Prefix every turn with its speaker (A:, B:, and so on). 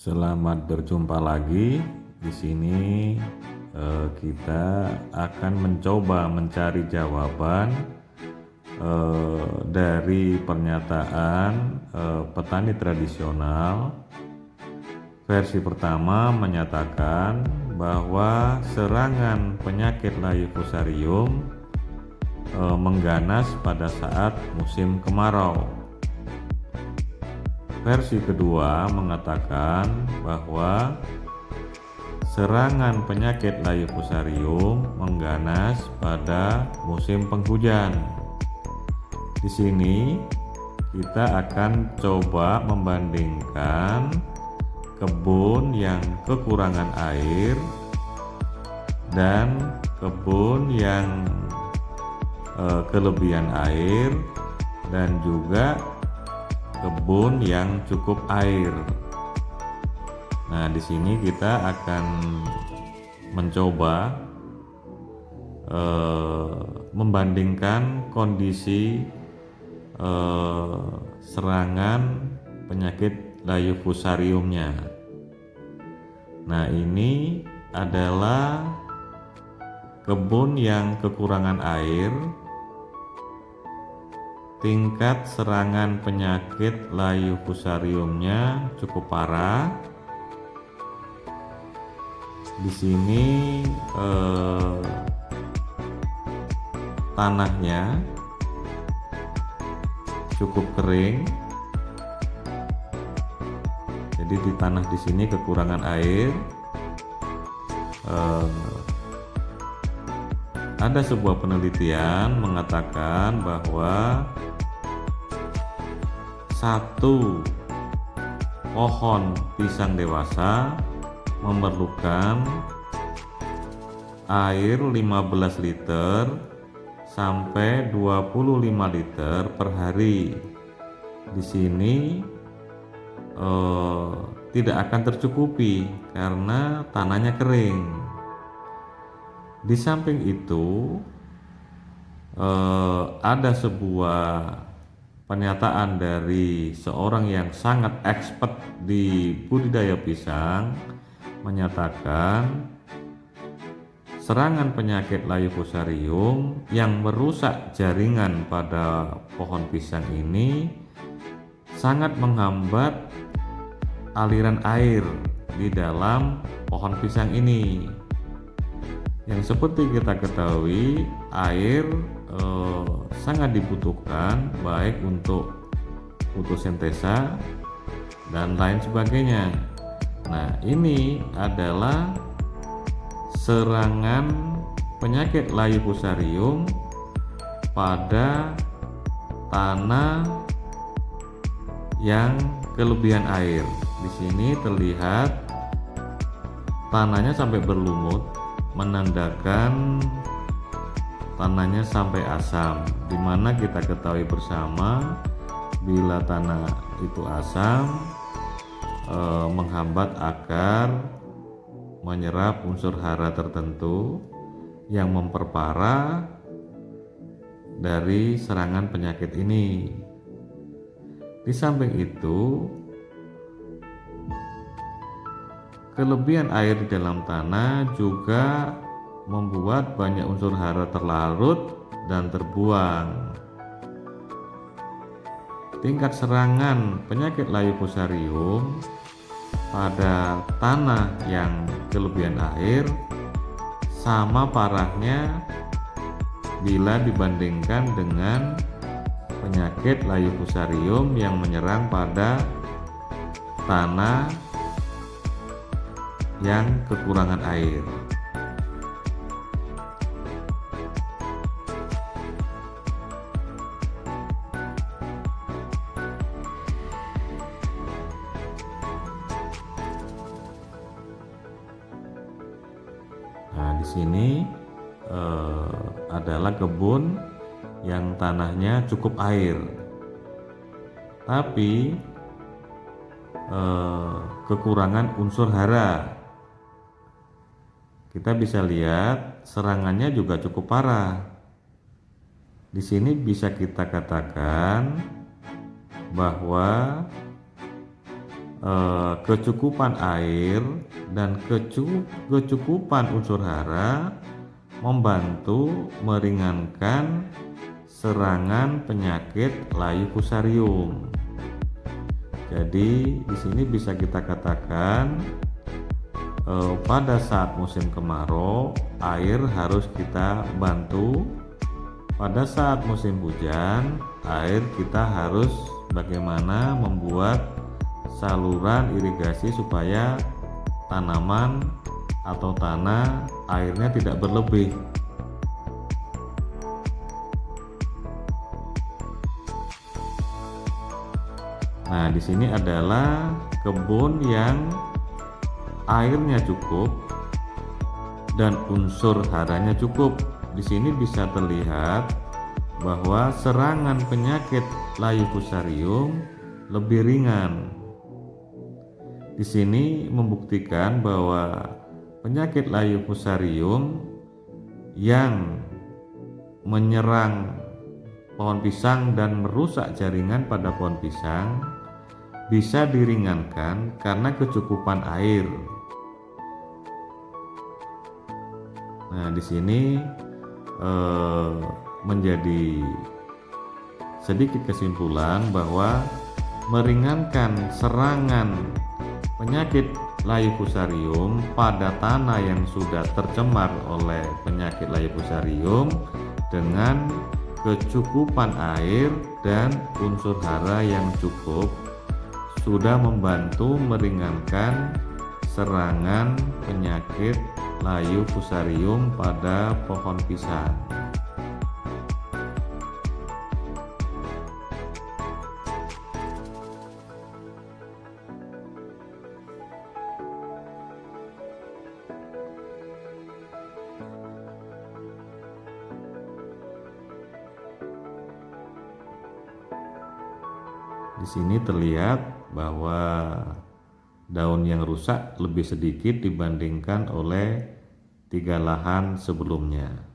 A: Selamat berjumpa lagi. Di sini kita akan mencoba mencari jawaban dari pernyataan petani tradisional. Versi pertama menyatakan bahwa serangan penyakit layu fusarium mengganas pada saat musim kemarau. Versi kedua mengatakan bahwa serangan penyakit layu fusarium mengganas pada musim penghujan. Di sini kita akan coba membandingkan kebun yang kekurangan air dan kebun yang kelebihan air dan juga kebun yang cukup air. Nah, di sini kita akan mencoba membandingkan kondisi serangan penyakit layu fusariumnya. Nah, ini adalah kebun yang kekurangan air. Tingkat serangan penyakit layu fusariumnya cukup parah. Di sini tanahnya cukup kering. Jadi di tanah di sini kekurangan air. Ada sebuah penelitian mengatakan bahwa satu pohon pisang dewasa memerlukan air 15 liter sampai 25 liter per hari. Di sini tidak akan tercukupi karena tanahnya kering. Di samping itu ada sebuah pernyataan dari seorang yang sangat expert di budidaya pisang menyatakan serangan penyakit layu fusarium yang merusak jaringan pada pohon pisang ini sangat menghambat aliran air di dalam pohon pisang ini. Yang seperti kita ketahui, air sangat dibutuhkan baik untuk fotosintesa dan lain sebagainya. Nah, ini adalah serangan penyakit layu fusarium pada tanah yang kelebihan air. Di sini terlihat tanahnya sampai berlumut, menandakan tanahnya sampai asam, di mana kita ketahui bersama bila tanah itu asam menghambat akar menyerap unsur hara tertentu yang memperparah dari serangan penyakit ini. Di samping itu, kelebihan air di dalam tanah juga membuat banyak unsur hara terlarut dan terbuang. Tingkat serangan penyakit layu fusarium pada tanah yang kelebihan air sama parahnya bila dibandingkan dengan penyakit layu fusarium yang menyerang pada tanah yang kekurangan air. Nah, di sini adalah kebun yang tanahnya cukup air, tapi kekurangan unsur hara. Kita bisa lihat serangannya juga cukup parah. Di sini bisa kita katakan bahwa kecukupan air dan kecukupan unsur hara membantu meringankan serangan penyakit layu fusarium. Jadi di sini bisa kita katakan pada saat musim kemarau air harus kita bantu. Pada saat musim hujan air kita harus bagaimana membuat saluran irigasi supaya tanaman atau tanah airnya tidak berlebih. Nah, di sini adalah kebun yang airnya cukup dan unsur haranya cukup. Di sini bisa terlihat bahwa serangan penyakit layu fusarium lebih ringan. Di sini membuktikan bahwa penyakit layu fusarium yang menyerang pohon pisang dan merusak jaringan pada pohon pisang bisa diringankan karena kecukupan air. Nah, di sini menjadi sedikit kesimpulan bahwa meringankan serangan penyakit layu fusarium pada tanah yang sudah tercemar oleh penyakit layu fusarium dengan kecukupan air dan unsur hara yang cukup sudah membantu meringankan serangan penyakit layu fusarium pada pohon pisang. Di sini terlihat bahwa daun yang rusak lebih sedikit dibandingkan oleh 3 lahan sebelumnya.